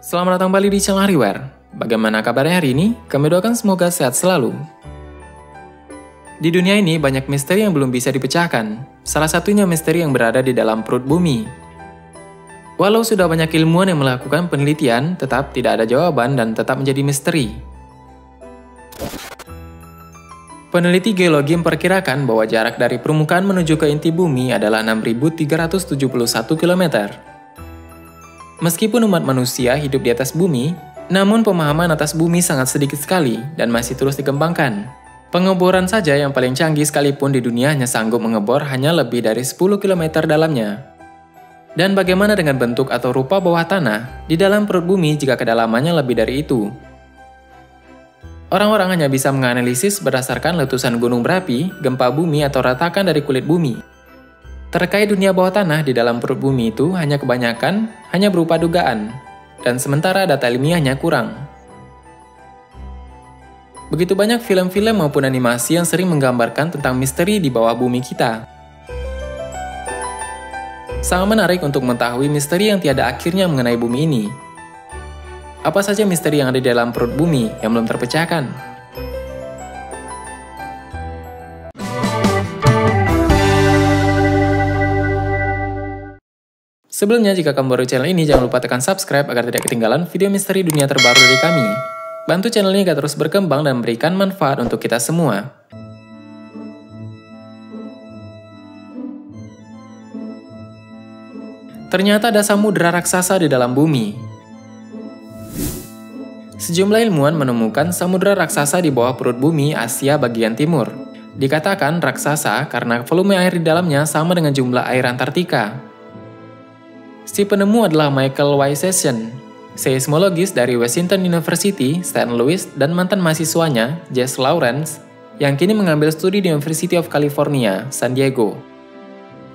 Selamat datang kembali di channel Hariware. Bagaimana kabarnya hari ini? Kami doakan semoga sehat selalu. Di dunia ini banyak misteri yang belum bisa dipecahkan. Salah satunya misteri yang berada di dalam perut bumi. Walau sudah banyak ilmuwan yang melakukan penelitian, tetap tidak ada jawaban dan tetap menjadi misteri. Peneliti geologi memperkirakan bahwa jarak dari permukaan menuju ke inti bumi adalah 6.371 km. Meskipun umat manusia hidup di atas bumi, namun pemahaman atas bumi sangat sedikit sekali dan masih terus dikembangkan. Pengeboran saja yang paling canggih sekalipun di dunia hanya sanggup mengebor hanya lebih dari 10 km dalamnya. Dan bagaimana dengan bentuk atau rupa bawah tanah di dalam perut bumi jika kedalamannya lebih dari itu? Orang-orang hanya bisa menganalisis berdasarkan letusan gunung berapi, gempa bumi atau retakan dari kulit bumi. Terkait dunia bawah tanah di dalam perut bumi itu kebanyakan hanya berupa dugaan, dan sementara data ilmiahnya kurang. Begitu banyak film-film maupun animasi yang sering menggambarkan tentang misteri di bawah bumi kita. Sangat menarik untuk mengetahui misteri yang tiada akhirnya mengenai bumi ini. Apa saja misteri yang ada di dalam perut bumi yang belum terpecahkan? Sebelumnya, jika kamu baru di channel ini, jangan lupa tekan subscribe agar tidak ketinggalan video misteri dunia terbaru dari kami. Bantu channel ini agar terus berkembang dan memberikan manfaat untuk kita semua. Ternyata ada samudera raksasa di dalam bumi. Sejumlah ilmuwan menemukan samudera raksasa di bawah perut bumi Asia bagian timur. Dikatakan raksasa karena volume air di dalamnya sama dengan jumlah air Antartika. Si penemu adalah Michael Y. Session, seismologis dari Washington University, St. Louis, dan mantan mahasiswanya, Jess Lawrence, yang kini mengambil studi di University of California, San Diego.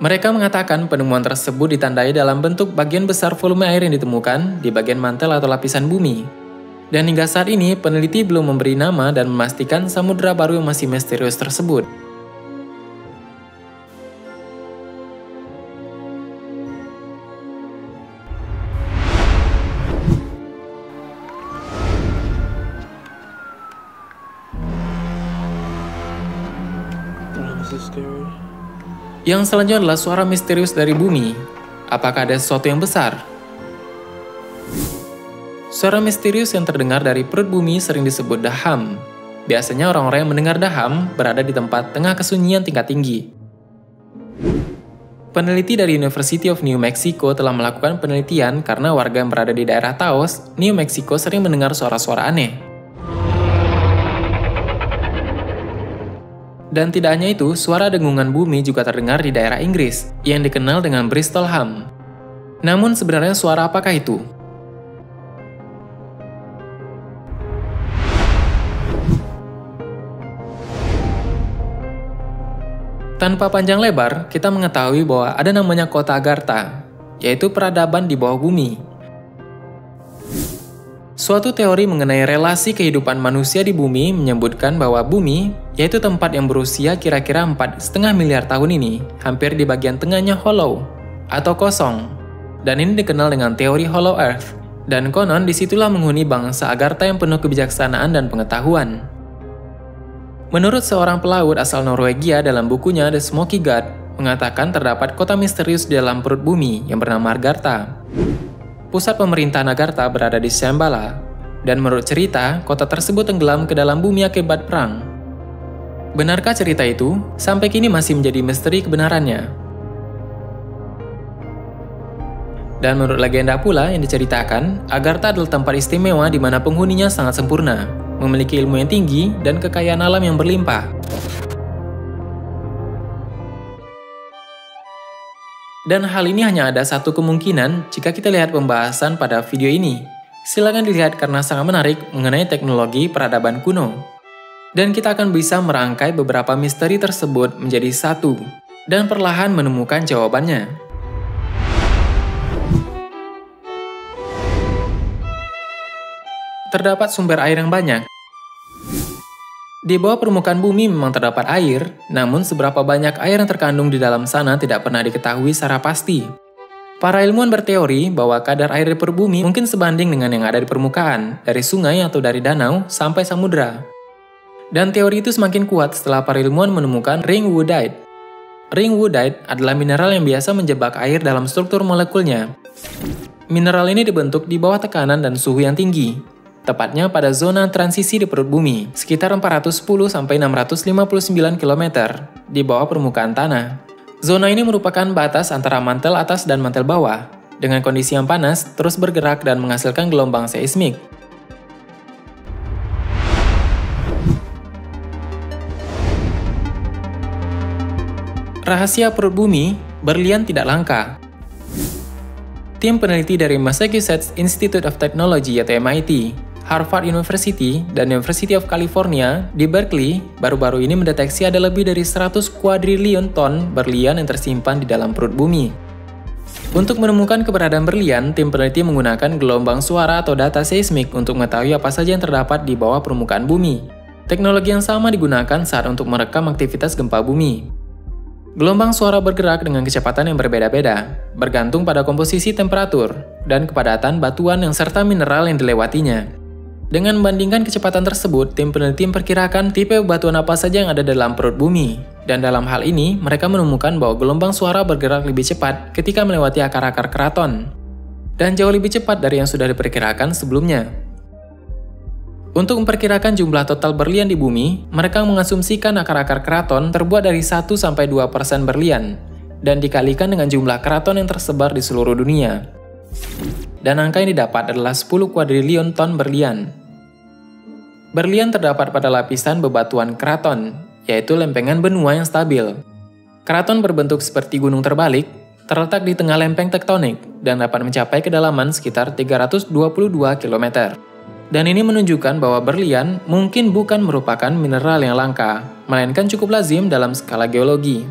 Mereka mengatakan penemuan tersebut ditandai dalam bentuk bagian besar volume air yang ditemukan di bagian mantel atau lapisan bumi. Dan hingga saat ini, peneliti belum memberi nama dan memastikan samudera baru yang masih misterius tersebut. Yang selanjutnya adalah suara misterius dari bumi. Apakah ada sesuatu yang besar? Suara misterius yang terdengar dari perut bumi sering disebut daham. Biasanya orang-orang yang mendengar daham berada di tempat tengah kesunyian tingkat tinggi. Peneliti dari University of New Mexico telah melakukan penelitian karena warga yang berada di daerah Taos, New Mexico sering mendengar suara-suara aneh. Dan tidak hanya itu, suara dengungan bumi juga terdengar di daerah Inggris, yang dikenal dengan Bristol Hum. Namun sebenarnya suara apakah itu? Tanpa panjang lebar, kita mengetahui bahwa ada namanya kota Agartha, yaitu peradaban di bawah bumi. Suatu teori mengenai relasi kehidupan manusia di bumi menyebutkan bahwa bumi, yaitu tempat yang berusia kira-kira 4,5 miliar tahun ini, hampir di bagian tengahnya hollow, atau kosong. Dan ini dikenal dengan teori Hollow Earth. Dan konon disitulah menghuni bangsa Agartha yang penuh kebijaksanaan dan pengetahuan. Menurut seorang pelaut asal Norwegia dalam bukunya The Smoky God, mengatakan terdapat kota misterius di dalam perut bumi yang bernama Agartha. Pusat pemerintahan Agartha berada di Shambhala, dan menurut cerita, kota tersebut tenggelam ke dalam bumi akibat perang. Benarkah cerita itu? Sampai kini masih menjadi misteri kebenarannya. Dan menurut legenda pula yang diceritakan, Agartha adalah tempat istimewa di mana penghuninya sangat sempurna, memiliki ilmu yang tinggi, dan kekayaan alam yang berlimpah. Dan hal ini hanya ada satu kemungkinan jika kita lihat pembahasan pada video ini. Silakan dilihat karena sangat menarik mengenai teknologi peradaban kuno. Dan kita akan bisa merangkai beberapa misteri tersebut menjadi satu, dan perlahan menemukan jawabannya. Terdapat sumber air yang banyak. Di bawah permukaan bumi memang terdapat air, namun seberapa banyak air yang terkandung di dalam sana tidak pernah diketahui secara pasti. Para ilmuwan berteori bahwa kadar air di perut bumi mungkin sebanding dengan yang ada di permukaan, dari sungai atau dari danau sampai samudra. Dan teori itu semakin kuat setelah para ilmuwan menemukan ring woodite. Ring woodite adalah mineral yang biasa menjebak air dalam struktur molekulnya. Mineral ini dibentuk di bawah tekanan dan suhu yang tinggi, tepatnya pada zona transisi di perut bumi, sekitar 410-659 km di bawah permukaan tanah. Zona ini merupakan batas antara mantel atas dan mantel bawah, dengan kondisi yang panas terus bergerak dan menghasilkan gelombang seismik. Rahasia perut bumi, berlian tidak langka. Tim peneliti dari Massachusetts Institute of Technology atau MIT, Harvard University, dan University of California di Berkeley baru-baru ini mendeteksi ada lebih dari 100 kuadriliun ton berlian yang tersimpan di dalam perut bumi. Untuk menemukan keberadaan berlian, tim peneliti menggunakan gelombang suara atau data seismik untuk mengetahui apa saja yang terdapat di bawah permukaan bumi. Teknologi yang sama digunakan saat untuk merekam aktivitas gempa bumi. Gelombang suara bergerak dengan kecepatan yang berbeda-beda, bergantung pada komposisi temperatur dan kepadatan batuan yang serta mineral yang dilewatinya. Dengan membandingkan kecepatan tersebut, tim peneliti memperkirakan tipe batuan apa saja yang ada dalam perut bumi. Dan dalam hal ini, mereka menemukan bahwa gelombang suara bergerak lebih cepat ketika melewati akar-akar keraton. Dan jauh lebih cepat dari yang sudah diperkirakan sebelumnya. Untuk memperkirakan jumlah total berlian di bumi, mereka mengasumsikan akar-akar keraton terbuat dari 1-2% berlian, dan dikalikan dengan jumlah keraton yang tersebar di seluruh dunia. Dan angka yang didapat adalah 10 kuadriliun ton berlian. Berlian terdapat pada lapisan bebatuan keraton, yaitu lempengan benua yang stabil. Keraton berbentuk seperti gunung terbalik, terletak di tengah lempeng tektonik, dan dapat mencapai kedalaman sekitar 322 km. Dan ini menunjukkan bahwa berlian mungkin bukan merupakan mineral yang langka, melainkan cukup lazim dalam skala geologi.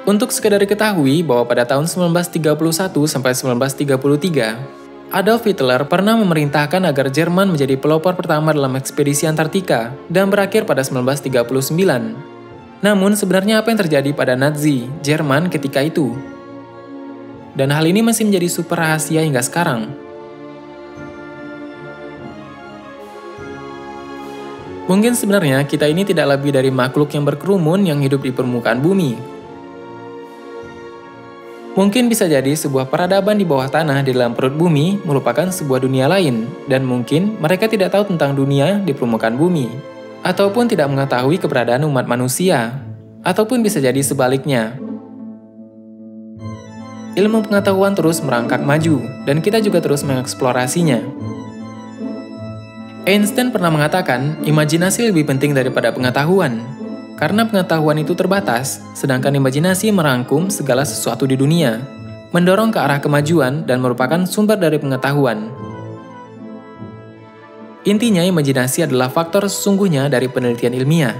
Untuk sekedar diketahui bahwa pada tahun 1931 sampai 1933, Adolf Hitler pernah memerintahkan agar Jerman menjadi pelopor pertama dalam ekspedisi Antartika dan berakhir pada 1939. Namun sebenarnya apa yang terjadi pada Nazi Jerman ketika itu? Dan hal ini masih menjadi super rahasia hingga sekarang. Mungkin sebenarnya kita ini tidak lebih dari makhluk yang berkerumun yang hidup di permukaan bumi. Mungkin bisa jadi sebuah peradaban di bawah tanah di dalam perut bumi merupakan sebuah dunia lain, dan mungkin mereka tidak tahu tentang dunia di permukaan bumi, ataupun tidak mengetahui keberadaan umat manusia, ataupun bisa jadi sebaliknya. Ilmu pengetahuan terus merangkak maju, dan kita juga terus mengeksplorasinya. Einstein pernah mengatakan, imajinasi lebih penting daripada pengetahuan. Karena pengetahuan itu terbatas, sedangkan imajinasi merangkum segala sesuatu di dunia, mendorong ke arah kemajuan dan merupakan sumber dari pengetahuan. Intinya, imajinasi adalah faktor sesungguhnya dari penelitian ilmiah.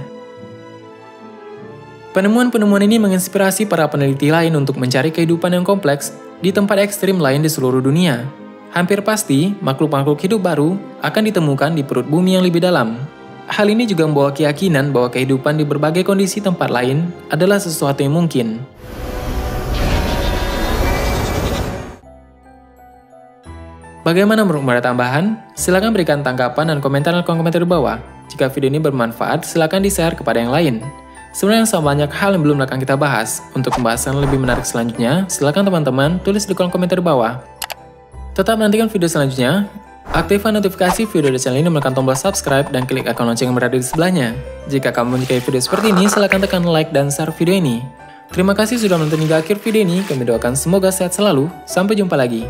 Penemuan-penemuan ini menginspirasi para peneliti lain untuk mencari kehidupan yang kompleks di tempat ekstrim lain di seluruh dunia. Hampir pasti, makhluk-makhluk hidup baru akan ditemukan di perut bumi yang lebih dalam. Hal ini juga membawa keyakinan bahwa kehidupan di berbagai kondisi tempat lain adalah sesuatu yang mungkin. Bagaimana menurut Anda tambahan? Silahkan berikan tanggapan dan komentar di kolom komentar di bawah. Jika video ini bermanfaat, silahkan di-share kepada yang lain. Sebenarnya sangat banyak hal yang belum akan kita bahas. Untuk pembahasan lebih menarik selanjutnya, silahkan teman-teman tulis di kolom komentar di bawah. Tetap nantikan video selanjutnya. Aktifkan notifikasi video di channel ini menekan tombol subscribe dan klik ikon lonceng yang berada di sebelahnya. Jika kamu menyukai video seperti ini, silahkan tekan like dan share video ini. Terima kasih sudah menonton hingga akhir video ini, kami doakan semoga sehat selalu, sampai jumpa lagi.